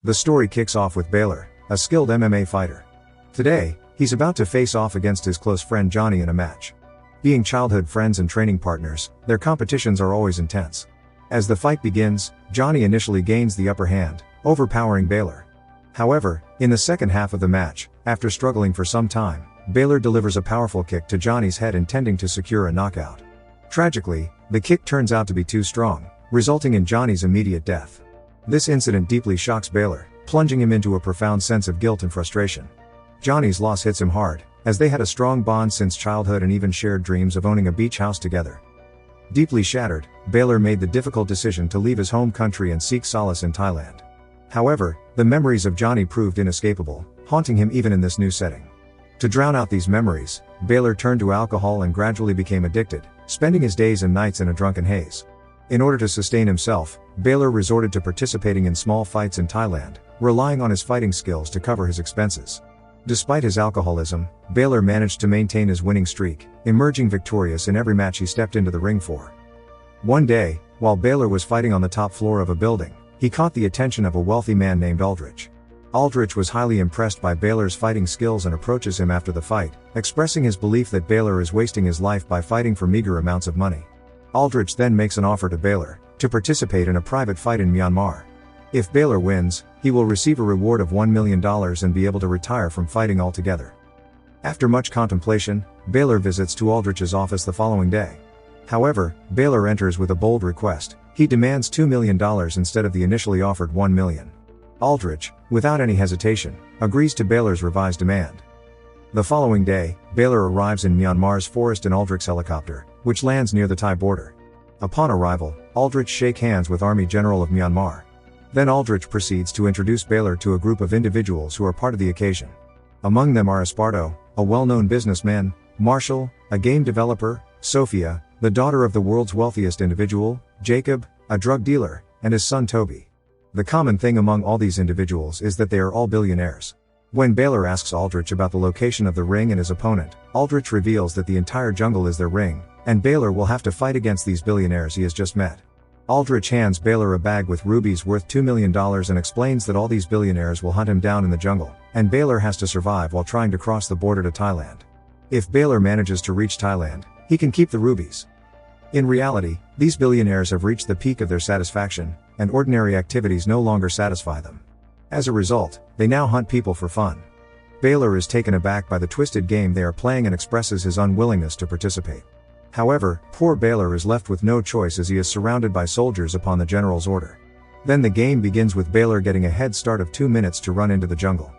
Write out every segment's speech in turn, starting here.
The story kicks off with Baylor, a skilled MMA fighter. Today, he's about to face off against his close friend Johnny in a match. Being childhood friends and training partners, their competitions are always intense. As the fight begins, Johnny initially gains the upper hand, overpowering Baylor. However, in the second half of the match, after struggling for some time, Baylor delivers a powerful kick to Johnny's head intending to secure a knockout. Tragically, the kick turns out to be too strong, resulting in Johnny's immediate death. This incident deeply shocks Baylor, plunging him into a profound sense of guilt and frustration. Johnny's loss hits him hard, as they had a strong bond since childhood and even shared dreams of owning a beach house together. Deeply shattered, Baylor made the difficult decision to leave his home country and seek solace in Thailand. However, the memories of Johnny proved inescapable, haunting him even in this new setting. To drown out these memories, Baylor turned to alcohol and gradually became addicted, spending his days and nights in a drunken haze. In order to sustain himself, Baylor resorted to participating in small fights in Thailand, relying on his fighting skills to cover his expenses. Despite his alcoholism, Baylor managed to maintain his winning streak, emerging victorious in every match he stepped into the ring for. One day, while Baylor was fighting on the top floor of a building, he caught the attention of a wealthy man named Aldrich. Aldrich was highly impressed by Baylor's fighting skills and approaches him after the fight, expressing his belief that Baylor is wasting his life by fighting for meager amounts of money. Aldrich then makes an offer to Baylor to participate in a private fight in Myanmar. If Baylor wins, he will receive a reward of $1 million and be able to retire from fighting altogether. After much contemplation, Baylor visits to Aldrich's office the following day. However, Baylor enters with a bold request. He demands $2 million instead of the initially offered $1 million. Aldrich, without any hesitation, agrees to Baylor's revised demand. The following day, Baylor arrives in Myanmar's forest in Aldrich's helicopter, which lands near the Thai border. Upon arrival, Aldrich shakes hands with Army General of Myanmar. Then Aldrich proceeds to introduce Baylor to a group of individuals who are part of the occasion. Among them are Esparto, a well-known businessman, Marshall, a game developer, Sophia, the daughter of the world's wealthiest individual, Jacob, a drug dealer, and his son Toby. The common thing among all these individuals is that they are all billionaires. When Baylor asks Aldrich about the location of the ring and his opponent, Aldrich reveals that the entire jungle is their ring, and Baylor will have to fight against these billionaires he has just met. Aldrich hands Baylor a bag with rubies worth $2 million and explains that all these billionaires will hunt him down in the jungle, and Baylor has to survive while trying to cross the border to Thailand. If Baylor manages to reach Thailand, he can keep the rubies. In reality, these billionaires have reached the peak of their satisfaction, and ordinary activities no longer satisfy them. As a result, they now hunt people for fun. Baylor is taken aback by the twisted game they are playing and expresses his unwillingness to participate. However, poor Baylor is left with no choice as he is surrounded by soldiers upon the general's order. Then the game begins with Baylor getting a head start of 2 minutes to run into the jungle.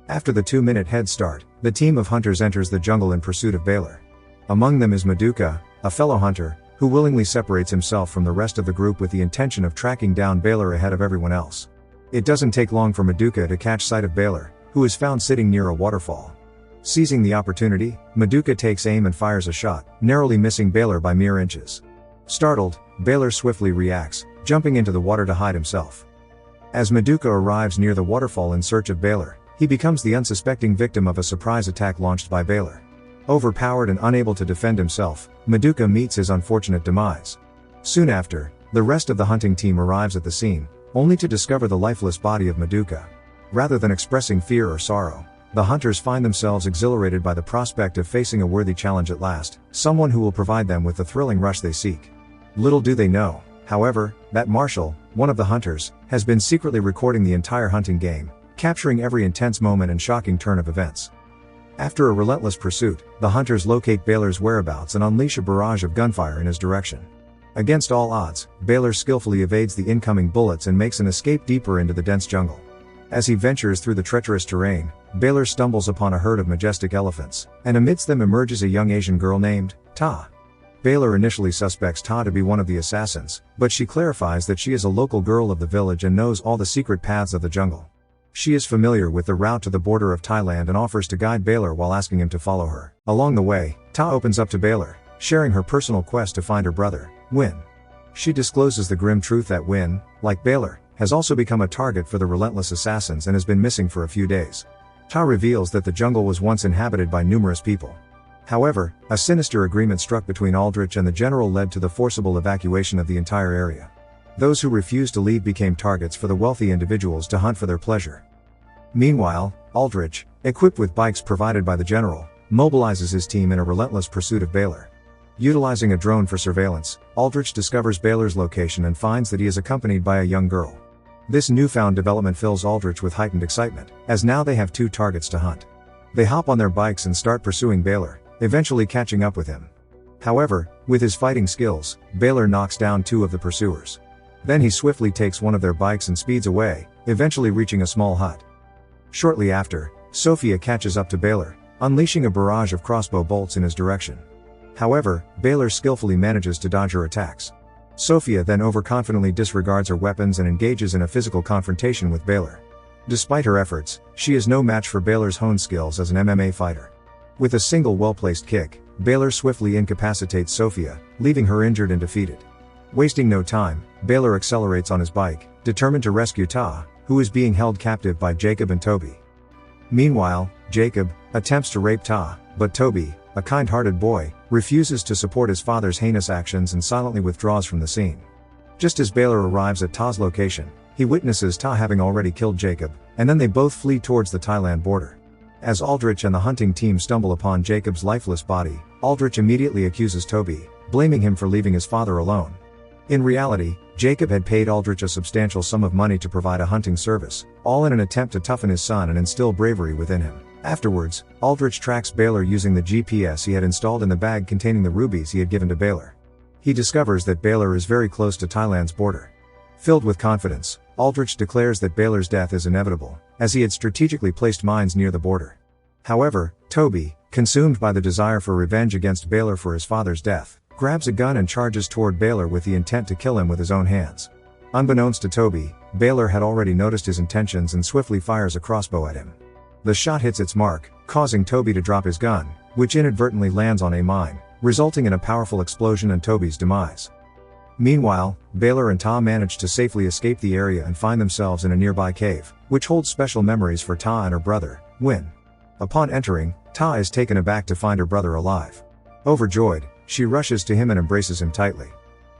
After the 2-minute head start, the team of hunters enters the jungle in pursuit of Baylor. Among them is Maduka, a fellow hunter, who willingly separates himself from the rest of the group with the intention of tracking down Baylor ahead of everyone else. It doesn't take long for Maduka to catch sight of Baylor, who is found sitting near a waterfall. Seizing the opportunity, Maduka takes aim and fires a shot, narrowly missing Baylor by mere inches. Startled, Baylor swiftly reacts, jumping into the water to hide himself. As Maduka arrives near the waterfall in search of Baylor, he becomes the unsuspecting victim of a surprise attack launched by Baylor. Overpowered and unable to defend himself, Maduka meets his unfortunate demise. Soon after, the rest of the hunting team arrives at the scene, only to discover the lifeless body of Maduka. Rather than expressing fear or sorrow, the hunters find themselves exhilarated by the prospect of facing a worthy challenge at last, someone who will provide them with the thrilling rush they seek. Little do they know, however, that Marshall, one of the hunters, has been secretly recording the entire hunting game, capturing every intense moment and shocking turn of events. After a relentless pursuit, the hunters locate Baylor's whereabouts and unleash a barrage of gunfire in his direction. Against all odds, Baylor skillfully evades the incoming bullets and makes an escape deeper into the dense jungle. As he ventures through the treacherous terrain, Baylor stumbles upon a herd of majestic elephants, and amidst them emerges a young Asian girl named Ta. Baylor initially suspects Ta to be one of the assassins, but she clarifies that she is a local girl of the village and knows all the secret paths of the jungle. She is familiar with the route to the border of Thailand and offers to guide Baylor while asking him to follow her. Along the way, Ta opens up to Baylor, sharing her personal quest to find her brother, Win. She discloses the grim truth that Win, like Baylor, has also become a target for the relentless assassins and has been missing for a few days. Ta reveals that the jungle was once inhabited by numerous people. However, a sinister agreement struck between Aldrich and the general led to the forcible evacuation of the entire area. Those who refused to leave became targets for the wealthy individuals to hunt for their pleasure. Meanwhile, Aldrich, equipped with bikes provided by the general, mobilizes his team in a relentless pursuit of Baylor. Utilizing a drone for surveillance, Aldrich discovers Baylor's location and finds that he is accompanied by a young girl. This newfound development fills Aldrich with heightened excitement, as now they have two targets to hunt. They hop on their bikes and start pursuing Baylor, eventually catching up with him. However, with his fighting skills, Baylor knocks down two of the pursuers. Then he swiftly takes one of their bikes and speeds away, eventually reaching a small hut. Shortly after, Sophia catches up to Baylor, unleashing a barrage of crossbow bolts in his direction. However, Baylor skillfully manages to dodge her attacks. Sophia then overconfidently disregards her weapons and engages in a physical confrontation with Baylor. Despite her efforts, she is no match for Baylor's honed skills as an MMA fighter. With a single well-placed kick, Baylor swiftly incapacitates Sophia, leaving her injured and defeated. Wasting no time, Baylor accelerates on his bike, determined to rescue Ta, who is being held captive by Jacob and Toby. Meanwhile, Jacob attempts to rape Ta, but Toby, a kind-hearted boy, refuses to support his father's heinous actions and silently withdraws from the scene. Just as Baylor arrives at Ta's location, he witnesses Ta having already killed Jacob, and then they both flee towards the Thailand border. As Aldrich and the hunting team stumble upon Jacob's lifeless body, Aldrich immediately accuses Toby, blaming him for leaving his father alone. In reality, Jacob had paid Aldrich a substantial sum of money to provide a hunting service, all in an attempt to toughen his son and instill bravery within him. Afterwards, Aldrich tracks Baylor using the GPS he had installed in the bag containing the rubies he had given to Baylor. He discovers that Baylor is very close to Thailand's border. Filled with confidence, Aldrich declares that Baylor's death is inevitable, as he had strategically placed mines near the border. However, Toby, consumed by the desire for revenge against Baylor for his father's death, grabs a gun and charges toward Baylor with the intent to kill him with his own hands. Unbeknownst to Toby, Baylor had already noticed his intentions and swiftly fires a crossbow at him. The shot hits its mark, causing Toby to drop his gun, which inadvertently lands on a mine, resulting in a powerful explosion and Toby's demise. Meanwhile, Baylor and Ta manage to safely escape the area and find themselves in a nearby cave, which holds special memories for Ta and her brother, Win. Upon entering, Ta is taken aback to find her brother alive. Overjoyed, she rushes to him and embraces him tightly.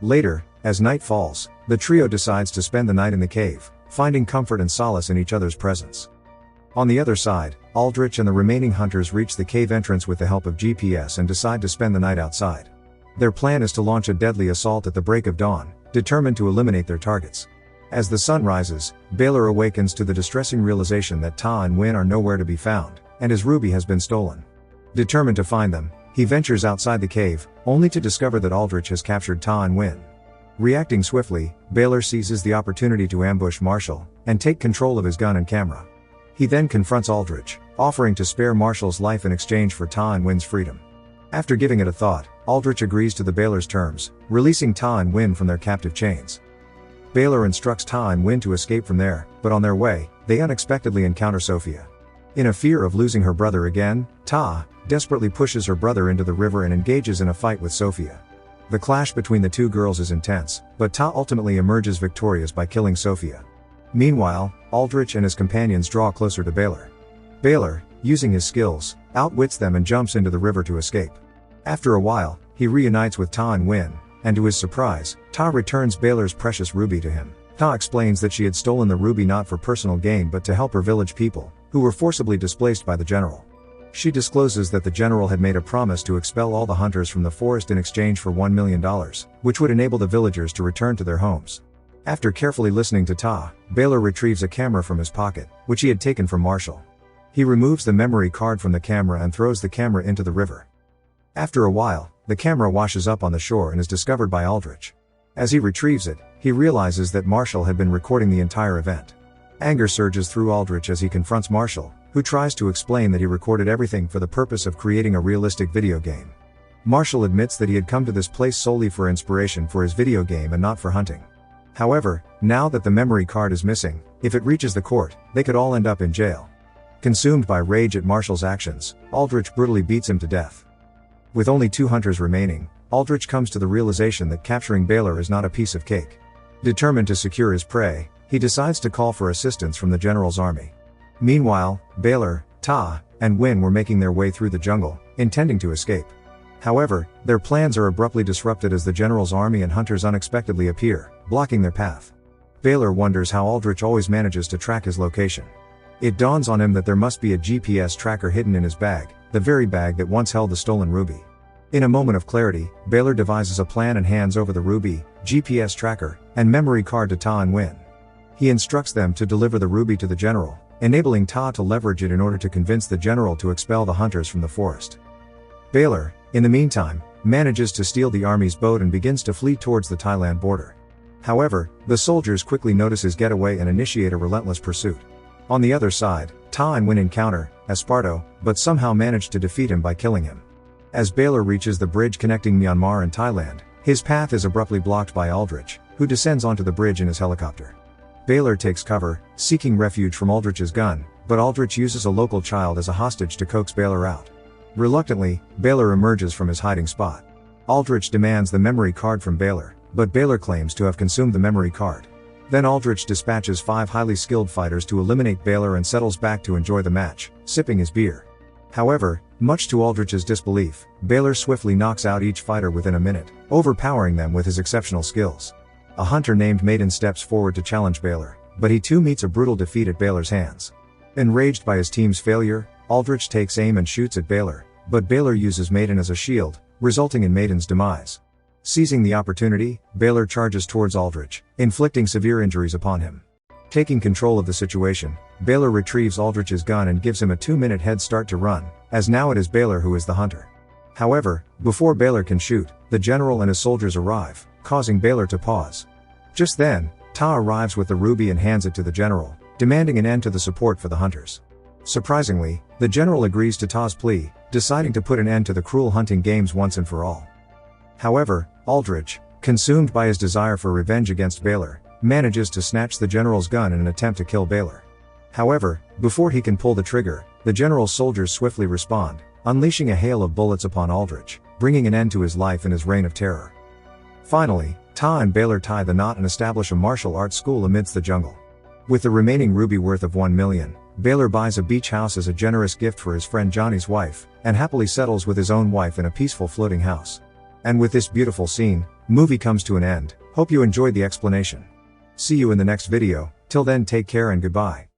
Later, as night falls, the trio decides to spend the night in the cave, finding comfort and solace in each other's presence. On the other side, Aldrich and the remaining hunters reach the cave entrance with the help of GPS and decide to spend the night outside. Their plan is to launch a deadly assault at the break of dawn, determined to eliminate their targets. As the sun rises, Baylor awakens to the distressing realization that Ta and Win are nowhere to be found, and his ruby has been stolen. Determined to find them, he ventures outside the cave, only to discover that Aldrich has captured Ta and Win. Reacting swiftly, Baylor seizes the opportunity to ambush Marshall, and take control of his gun and camera. He then confronts Aldrich, offering to spare Marshall's life in exchange for Ta and Win's freedom. After giving it a thought, Aldrich agrees to the Baylor's terms, releasing Ta and Win from their captive chains. Baylor instructs Ta and Win to escape from there, but on their way, they unexpectedly encounter Sophia. In a fear of losing her brother again, Ta desperately pushes her brother into the river and engages in a fight with Sophia. The clash between the two girls is intense, but Ta ultimately emerges victorious by killing Sophia. Meanwhile, Aldrich and his companions draw closer to Baylor. Baylor, using his skills, outwits them and jumps into the river to escape. After a while, he reunites with Ta and Win, and to his surprise, Ta returns Baylor's precious ruby to him. Ta explains that she had stolen the ruby not for personal gain but to help her village people, who were forcibly displaced by the general. She discloses that the general had made a promise to expel all the hunters from the forest in exchange for $1 million, which would enable the villagers to return to their homes. After carefully listening to Ta, Baylor retrieves a camera from his pocket, which he had taken from Marshall. He removes the memory card from the camera and throws the camera into the river. After a while, the camera washes up on the shore and is discovered by Aldrich. As he retrieves it, he realizes that Marshall had been recording the entire event. Anger surges through Aldrich as he confronts Marshall, who tries to explain that he recorded everything for the purpose of creating a realistic video game. Marshall admits that he had come to this place solely for inspiration for his video game and not for hunting. However, now that the memory card is missing, if it reaches the court, they could all end up in jail. Consumed by rage at Marshall's actions, Aldrich brutally beats him to death. With only 2 hunters remaining, Aldrich comes to the realization that capturing Baylor is not a piece of cake. Determined to secure his prey, he decides to call for assistance from the general's army. Meanwhile, Baylor, Ta, and Win were making their way through the jungle, intending to escape. However, their plans are abruptly disrupted as the general's army and hunters unexpectedly appear, blocking their path. Baylor wonders how Aldrich always manages to track his location. It dawns on him that there must be a GPS tracker hidden in his bag, the very bag that once held the stolen ruby. In a moment of clarity, Baylor devises a plan and hands over the ruby, GPS tracker, and memory card to Ta and Win. He instructs them to deliver the ruby to the general, enabling Ta to leverage it in order to convince the general to expel the hunters from the forest. Baylor, in the meantime, manages to steal the army's boat and begins to flee towards the Thailand border. However, the soldiers quickly notice his getaway and initiate a relentless pursuit. On the other side, Ta and Win encounter Esparto, but somehow manage to defeat him by killing him. As Baylor reaches the bridge connecting Myanmar and Thailand, his path is abruptly blocked by Aldrich, who descends onto the bridge in his helicopter. Baylor takes cover, seeking refuge from Aldrich's gun, but Aldrich uses a local child as a hostage to coax Baylor out. Reluctantly, Baylor emerges from his hiding spot. Aldrich demands the memory card from Baylor, but Baylor claims to have consumed the memory card. Then Aldrich dispatches 5 highly skilled fighters to eliminate Baylor and settles back to enjoy the match, sipping his beer. However, much to Aldrich's disbelief, Baylor swiftly knocks out each fighter within a minute, overpowering them with his exceptional skills. A hunter named Maiden steps forward to challenge Baylor, but he too meets a brutal defeat at Baylor's hands. Enraged by his team's failure, Aldrich takes aim and shoots at Baylor, but Baylor uses Maiden as a shield, resulting in Maiden's demise. Seizing the opportunity, Baylor charges towards Aldrich, inflicting severe injuries upon him. Taking control of the situation, Baylor retrieves Aldrich's gun and gives him a 2-minute head start to run, as now it is Baylor who is the hunter. However, before Baylor can shoot, the general and his soldiers arrive, causing Baylor to pause. Just then, Ta arrives with the ruby and hands it to the general, demanding an end to the support for the hunters. Surprisingly, the general agrees to Ta's plea, deciding to put an end to the cruel hunting games once and for all. However, Aldrich, consumed by his desire for revenge against Baylor, manages to snatch the general's gun in an attempt to kill Baylor. However, before he can pull the trigger, the general's soldiers swiftly respond, unleashing a hail of bullets upon Aldrich, bringing an end to his life and his reign of terror. Finally, Ta and Baylor tie the knot and establish a martial arts school amidst the jungle. With the remaining ruby worth of 1 million, Baylor buys a beach house as a generous gift for his friend Johnny's wife, and happily settles with his own wife in a peaceful floating house. And with this beautiful scene, movie comes to an end. Hope you enjoyed the explanation. See you in the next video. Till then, take care and goodbye.